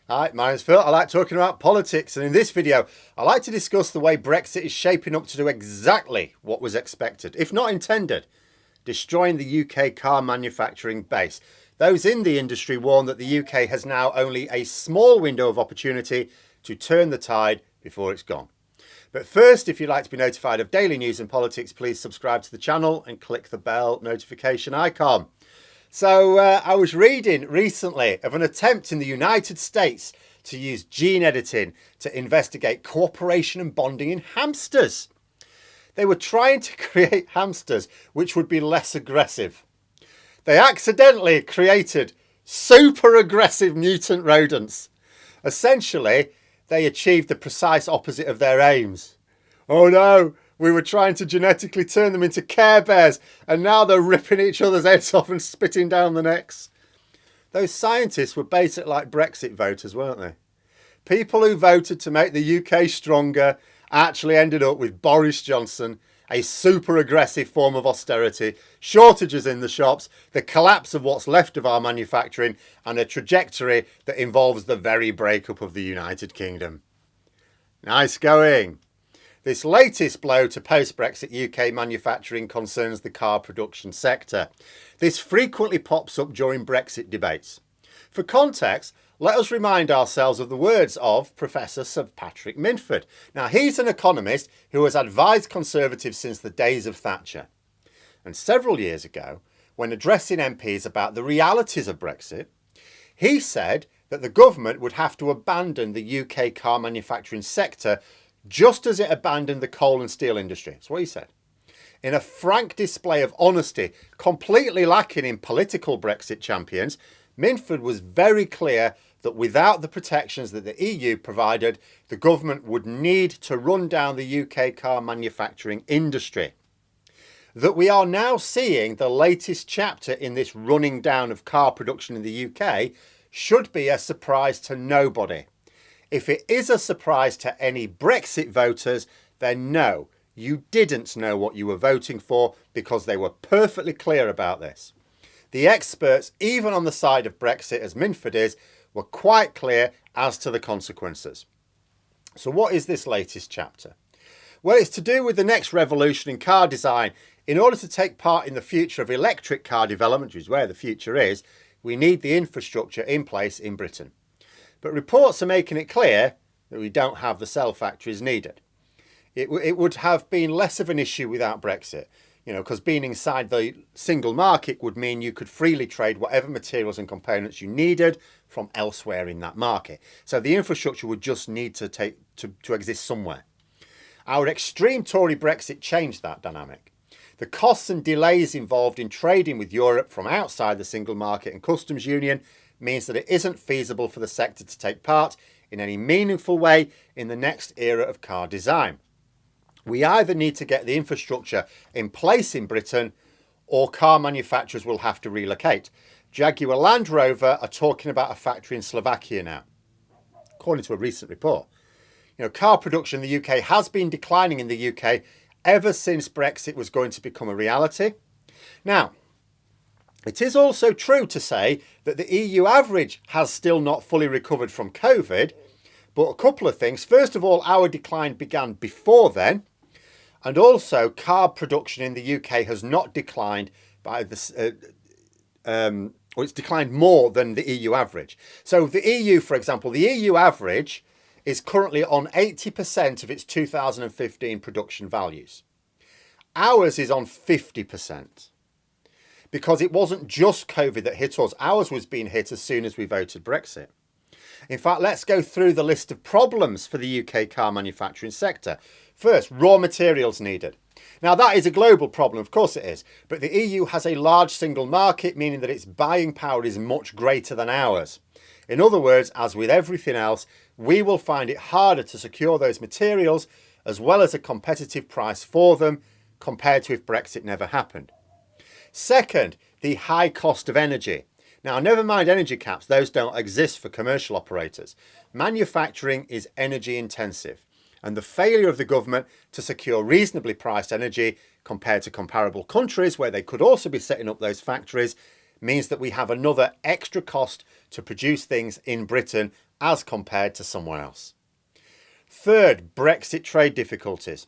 Hi, my name's Phil. I like talking about politics, and in this video, I like to discuss the way Brexit is shaping up to do exactly what was expected, if not intended, destroying the UK car manufacturing base. Those in the industry warn that the UK has now only a small window of opportunity to turn the tide before it's gone. But first, if you'd like to be notified of daily news and politics, please subscribe to the channel and click the bell notification icon. So I was reading recently of an attempt in the United States to use gene editing to investigate cooperation and bonding in hamsters. They were trying to create hamsters which would be less aggressive. They accidentally created super aggressive mutant rodents. Essentially, they achieved the precise opposite of their aims. Oh no! We were trying to genetically turn them into Care Bears, and now they're ripping each other's heads off and spitting down the necks. Those scientists were basically like Brexit voters, weren't they? People who voted to make the UK stronger actually ended up with Boris Johnson, a super aggressive form of austerity, shortages in the shops, the collapse of what's left of our manufacturing, and a trajectory that involves the very breakup of the United Kingdom. Nice going. This latest blow to post-Brexit UK manufacturing concerns the car production sector. This frequently pops up during Brexit debates. For context, let us remind ourselves of the words of Professor Sir Patrick Minford. Now, he's an economist who has advised Conservatives since the days of Thatcher. And several years ago, when addressing MPs about the realities of Brexit, he said that the government would have to abandon the UK car manufacturing sector just as it abandoned the coal and steel industry. That's what he said. In a frank display of honesty, completely lacking in political Brexit champions, Minford was very clear that without the protections that the EU provided, the government would need to run down the UK car manufacturing industry. That we are now seeing the latest chapter in this running down of car production in the UK should be a surprise to nobody. If it is a surprise to any Brexit voters, then no, you didn't know what you were voting for because they were perfectly clear about this. The experts, even on the side of Brexit as Minford is, were quite clear as to the consequences. So what is this latest chapter? Well, it's to do with the next revolution in car design. In order to take part in the future of electric car development, which is where the future is, we need the infrastructure in place in Britain. But reports are making it clear that we don't have the cell factories needed. It would have been less of an issue without Brexit, because being inside the single market would mean you could freely trade whatever materials and components you needed from elsewhere in that market. So the infrastructure would just need to exist somewhere. Our extreme Tory Brexit changed that dynamic. The costs and delays involved in trading with Europe from outside the single market and customs union means that it isn't feasible for the sector to take part in any meaningful way in the next era of car design. We either need to get the infrastructure in place in Britain or car manufacturers will have to relocate. Jaguar Land Rover are talking about a factory in Slovakia now, according to a recent report. Car production in the UK has been declining in the UK ever since Brexit was going to become a reality. Now, it is also true to say that the EU average has still not fully recovered from COVID, but a couple of things. First of all, our decline began before then, and also car production in the UK has not declined by it's declined more than the EU average. So the EU, for example, the EU average is currently on 80% of its 2015 production values. Ours is on 50%. Because it wasn't just COVID that hit us. Ours was being hit as soon as we voted Brexit. In fact, let's go through the list of problems for the UK car manufacturing sector. First, raw materials needed. Now, that is a global problem, of course it is. But the EU has a large single market, meaning that its buying power is much greater than ours. In other words, as with everything else, we will find it harder to secure those materials as well as a competitive price for them compared to if Brexit never happened. Second, the high cost of energy. Now, never mind energy caps, those don't exist for commercial operators. Manufacturing is energy intensive, and the failure of the government to secure reasonably priced energy compared to comparable countries where they could also be setting up those factories means that we have another extra cost to produce things in Britain as compared to someone else. Third, Brexit trade difficulties.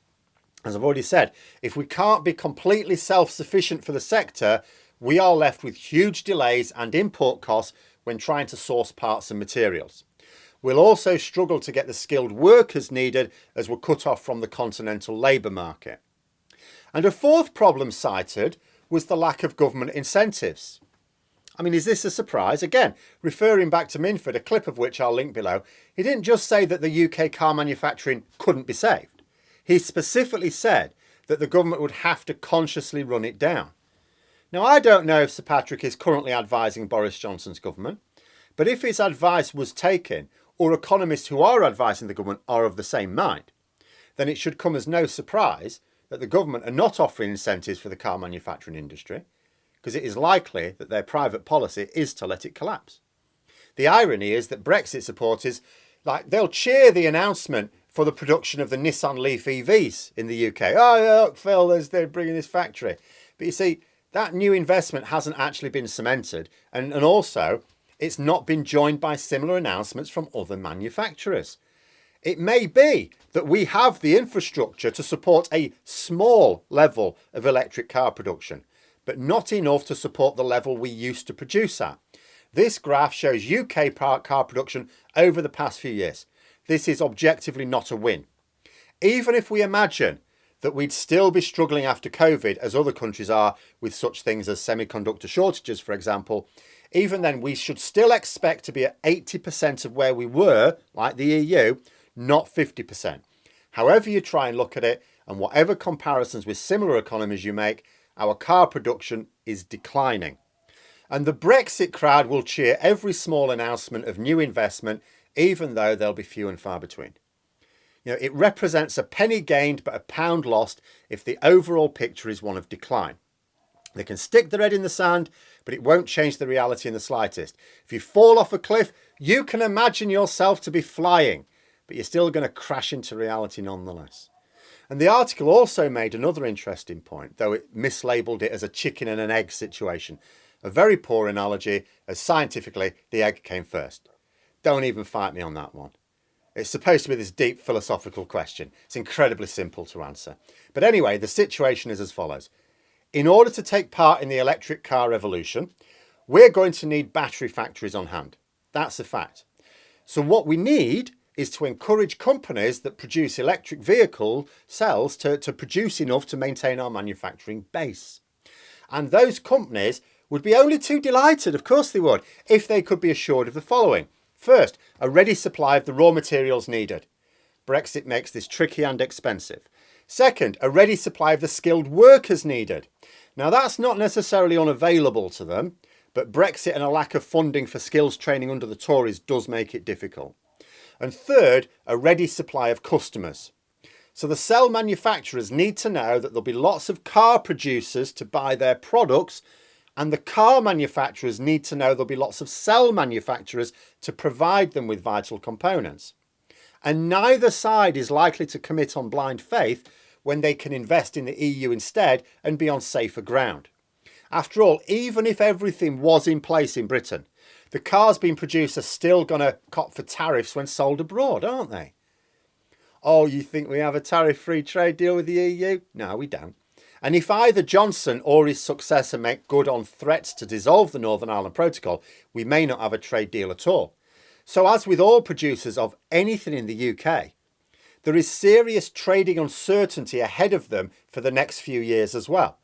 As I've already said, if we can't be completely self-sufficient for the sector, we are left with huge delays and import costs when trying to source parts and materials. We'll also struggle to get the skilled workers needed as we're cut off from the continental labour market. And a fourth problem cited was the lack of government incentives. I mean, is this a surprise? Again, referring back to Minford, a clip of which I'll link below, he didn't just say that the UK car manufacturing couldn't be saved. He specifically said that the government would have to consciously run it down. Now, I don't know if Sir Patrick is currently advising Boris Johnson's government, but if his advice was taken, or economists who are advising the government are of the same mind, then it should come as no surprise that the government are not offering incentives for the car manufacturing industry, because it is likely that their private policy is to let it collapse. The irony is that Brexit supporters, they'll cheer the announcement for the production of the Nissan Leaf EVs in the UK. Oh, yeah, look, Phil, they're bringing this factory. But you see, that new investment hasn't actually been cemented. And also, it's not been joined by similar announcements from other manufacturers. It may be that we have the infrastructure to support a small level of electric car production, but not enough to support the level we used to produce at. This graph shows UK car production over the past few years. This is objectively not a win. Even if we imagine that we'd still be struggling after COVID, as other countries are with such things as semiconductor shortages, for example, even then we should still expect to be at 80% of where we were, like the EU, not 50%. However you try and look at it, and whatever comparisons with similar economies you make, our car production is declining. And the Brexit crowd will cheer every small announcement of new investment, even though they'll be few and far between. It represents a penny gained but a pound lost if the overall picture is one of decline. They can stick their head in the sand, but it won't change the reality in the slightest. If you fall off a cliff, you can imagine yourself to be flying, but you're still going to crash into reality nonetheless. And the article also made another interesting point, though it mislabeled it as a chicken and an egg situation. A very poor analogy, as scientifically the egg came first. Don't even fight me on that one. It's supposed to be this deep philosophical question. It's incredibly simple to answer. But anyway, the situation is as follows. In order to take part in the electric car revolution, we're going to need battery factories on hand. That's a fact. So what we need is to encourage companies that produce electric vehicle cells to produce enough to maintain our manufacturing base. And those companies would be only too delighted, of course they would, if they could be assured of the following. First, a ready supply of the raw materials needed. Brexit makes this tricky and expensive. Second, a ready supply of the skilled workers needed. Now that's not necessarily unavailable to them, but Brexit and a lack of funding for skills training under the Tories does make it difficult. And third, a ready supply of customers. So the cell manufacturers need to know that there'll be lots of car producers to buy their products, and the car manufacturers need to know there'll be lots of cell manufacturers to provide them with vital components. And neither side is likely to commit on blind faith when they can invest in the EU instead and be on safer ground. After all, even if everything was in place in Britain, the cars being produced are still going to cop for tariffs when sold abroad, aren't they? Oh, you think we have a tariff-free trade deal with the EU? No, we don't. And if either Johnson or his successor make good on threats to dissolve the Northern Ireland Protocol, we may not have a trade deal at all. So as with all producers of anything in the UK, there is serious trading uncertainty ahead of them for the next few years as well.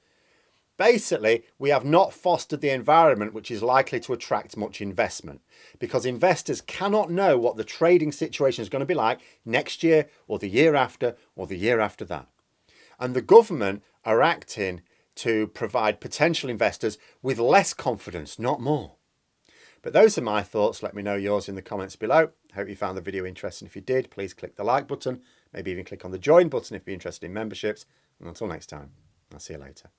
Basically, we have not fostered the environment which is likely to attract much investment, because investors cannot know what the trading situation is going to be like next year or the year after or the year after that. And the government are acting to provide potential investors with less confidence, not more. But those are my thoughts. Let me know yours in the comments below. Hope you found the video interesting. If you did, please click the like button. Maybe even click on the join button if you're interested in memberships. And until next time, I'll see you later.